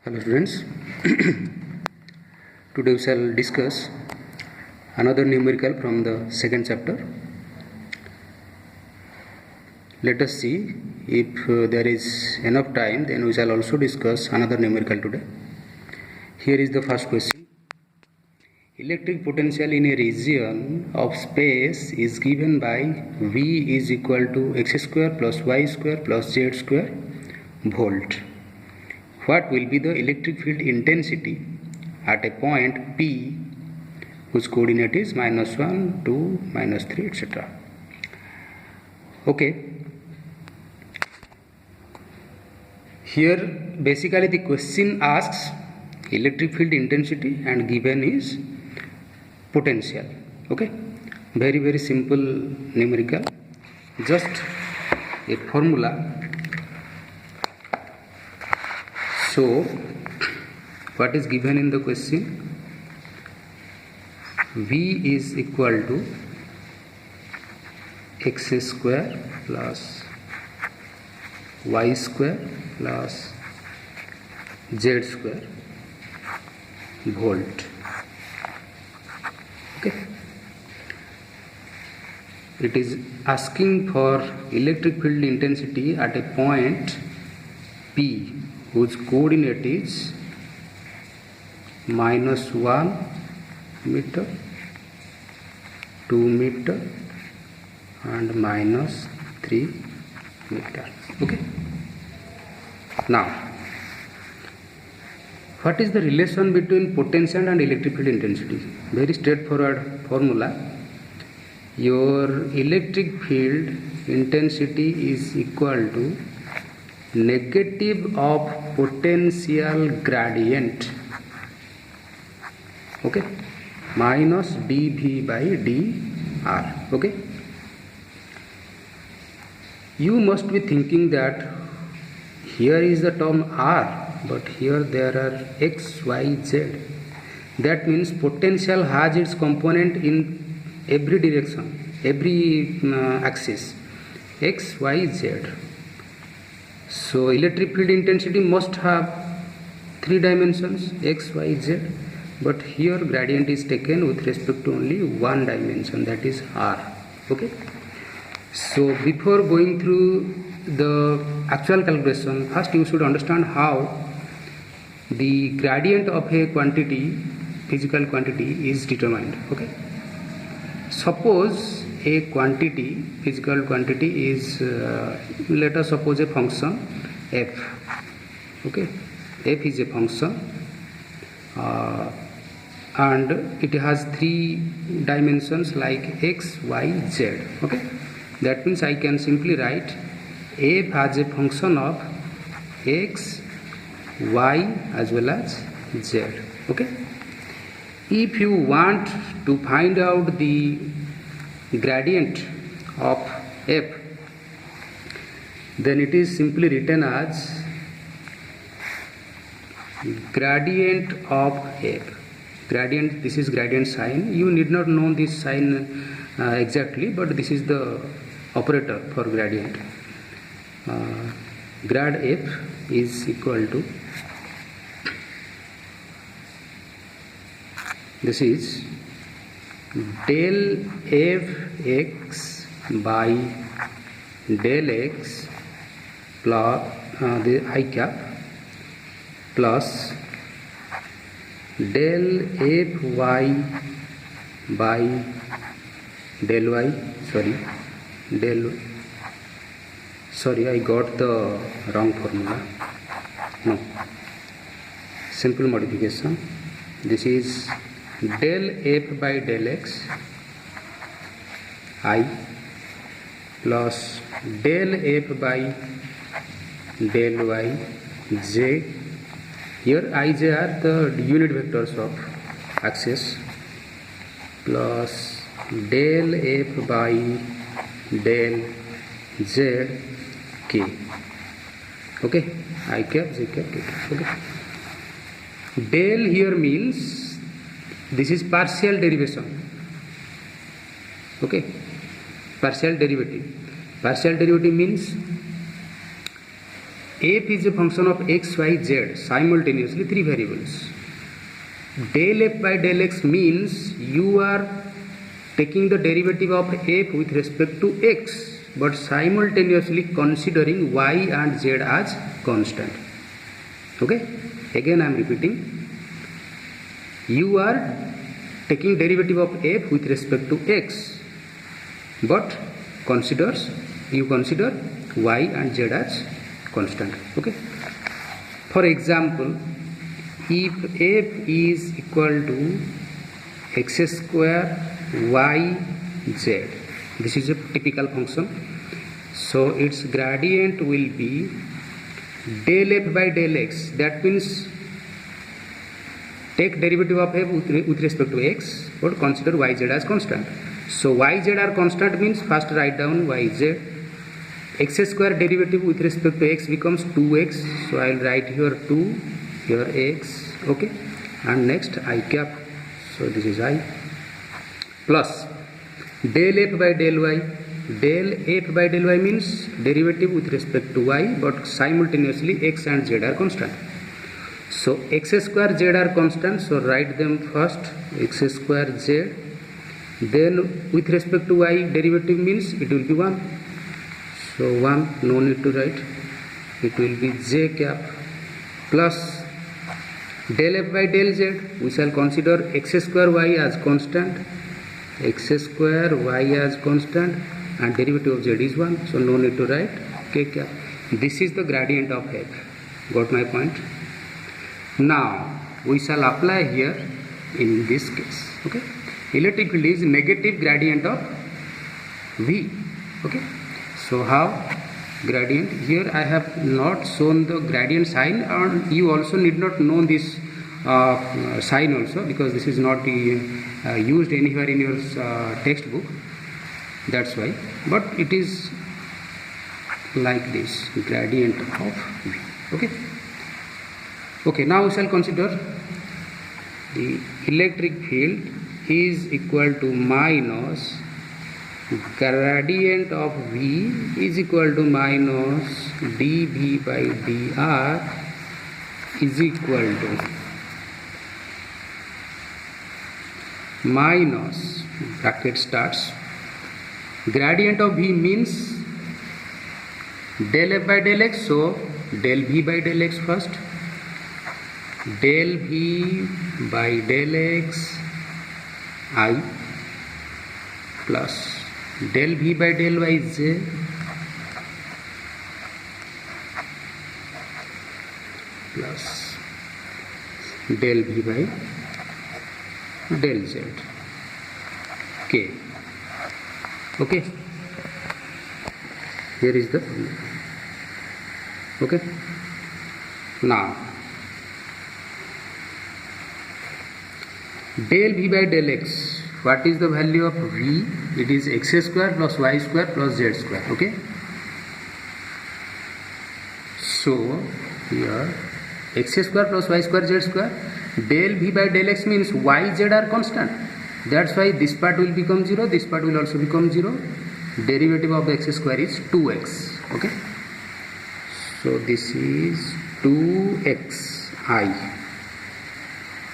Hello students, today we shall discuss another numerical from the second chapter. Let us see if there is enough time, then we shall also discuss another numerical today. Here is the first question. Electric potential in a region of space is given by V is equal to x square plus y square plus z square volt. What will be the electric field intensity at a point P whose coordinate is -1, 2, -3, etc. Okay. Here basically the question asks electric field intensity and given is potential. Okay. Very simple numerical. Just a formula. So, what is given in the question? V is equal to x square plus y square plus z square volt. Okay. It is asking for electric field intensity at a point P whose coordinate is -1 meter, 2 meter and -3 meter. Okay. Now, what is the relation between potential and electric field intensity? Very straightforward formula. Your electric field intensity is equal to negative of potential gradient, okay, minus dV by dr. Okay, you must be thinking that here is the term r, but here there are x, y, z. That means potential has its component in every direction, every axis, x, y, z. So electric field intensity must have 3 dimensions, x, y, z, but here gradient is taken with respect to only one dimension, that is r. Okay. So before going through the actual calculation, first you should understand how the gradient of a quantity, physical quantity, is determined. Okay. Suppose a quantity, physical quantity is let us suppose a function f. Okay, f is a function and it has 3 dimensions like x, y, z. Okay, that means I can simply write f as a function of x, y as well as z. Okay, if you want to find out the gradient of f, then it is simply written as gradient of f. Gradient, this is gradient sign. You need not know this sign exactly, but this is the operator for gradient. Grad f is equal to, this is del f x by del x plus the I cap plus del f y by del y, sorry I got the wrong formula. No, simple modification. This is del f by del x I plus del f by del y j. Here I, j are the unit vectors of axis, plus del f by del z k. Okay, I cap, j cap, k cap. Okay, del here means this is partial derivation. Okay, partial derivative. Partial derivative means f is a function of x, y, z simultaneously, three variables. Del f by del x means you are taking the derivative of f with respect to x, but simultaneously considering y and z as constant. Okay, again I am repeating, you are taking derivative of f with respect to x, but you consider y and z as constant. Okay, for example, if f is equal to x square y z, this is a typical function, so its gradient will be del f by del x. That means take derivative of f with respect to x, but consider yz as constant. So yz are constant means first write down yz. X square derivative with respect to x becomes 2x, so I will write here 2, here x. Okay, and next I cap, so this is I, plus del f by del y. Del f by del y means derivative with respect to y, but simultaneously x and z are constant. So x square z are constant, so write them first, x square z. Then with respect to y derivative means it will be 1. So 1, no need to write, it will be j cap, plus del f by del z. We shall consider x square y as constant, x square y as constant, and derivative of z is 1, so no need to write, k cap. This is the gradient of f. Got my point? Now we shall apply here in this case. Okay, electric field is negative gradient of v. Okay, so how gradient? Here I have not shown the gradient sign, and you also need not know this sign also, because this is not used anywhere in your textbook, that's why. But it is like this, gradient of v. Okay, okay, now we shall consider the electric field is equal to minus gradient of v is equal to minus dv by dr is equal to minus, bracket starts, gradient of v means del f by del x, so del v by del x first, del v by del x I plus del v by del y z plus del v by del z k. Okay, here is the formula. Okay, now del v by del x, what is the value of v? It is x square plus y square plus z square. Okay, so here x square plus y square z square, del v by del x means y z are constant, that's why this part will become 0, this part will also become 0. Derivative of x square is 2x. Okay, so this is 2xi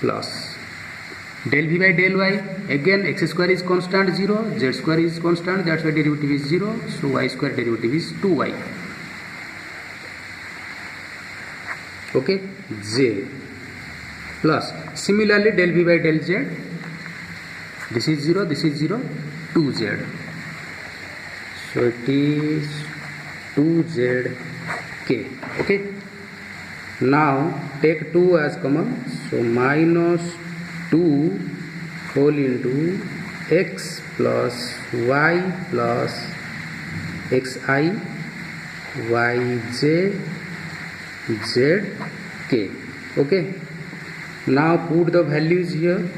plus del v by del y, again x square is constant 0, z square is constant, that's why derivative is 0, so y square derivative is 2y. Okay, z plus similarly del v by del z, this is 0, this is 0, 2z, so it is 2z k. Okay, now take 2 as common, so minus 2 whole into x plus y plus xi yj z k. Okay, now put the values here.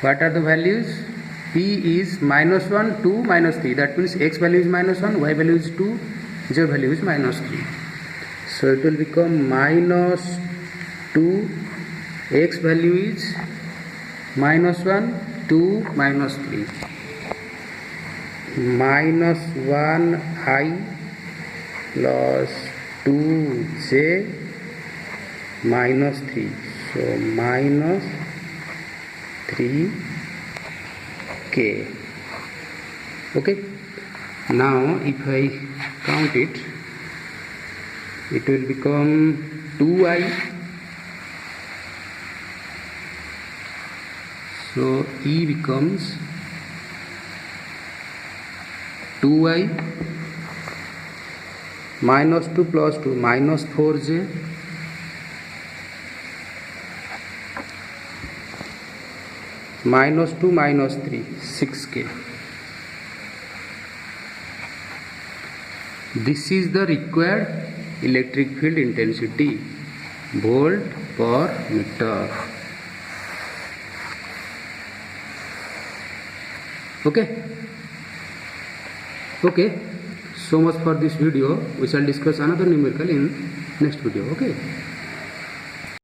What are the values? P is minus 1, 2, minus 3, that means x value is minus 1, y value is 2, z value is minus 3, so it will become minus 2, x value is minus 1, 2, minus 3, minus 1 I plus 2j minus 3, so minus 3k. Okay, now if I count it, it will become 2i, so E becomes 2i minus 2 plus 2 minus 4j minus 2 minus 3 6k. This is the required electric field intensity, volt per meter. Okay, so much for this video. We shall discuss another numerical in next video. Okay.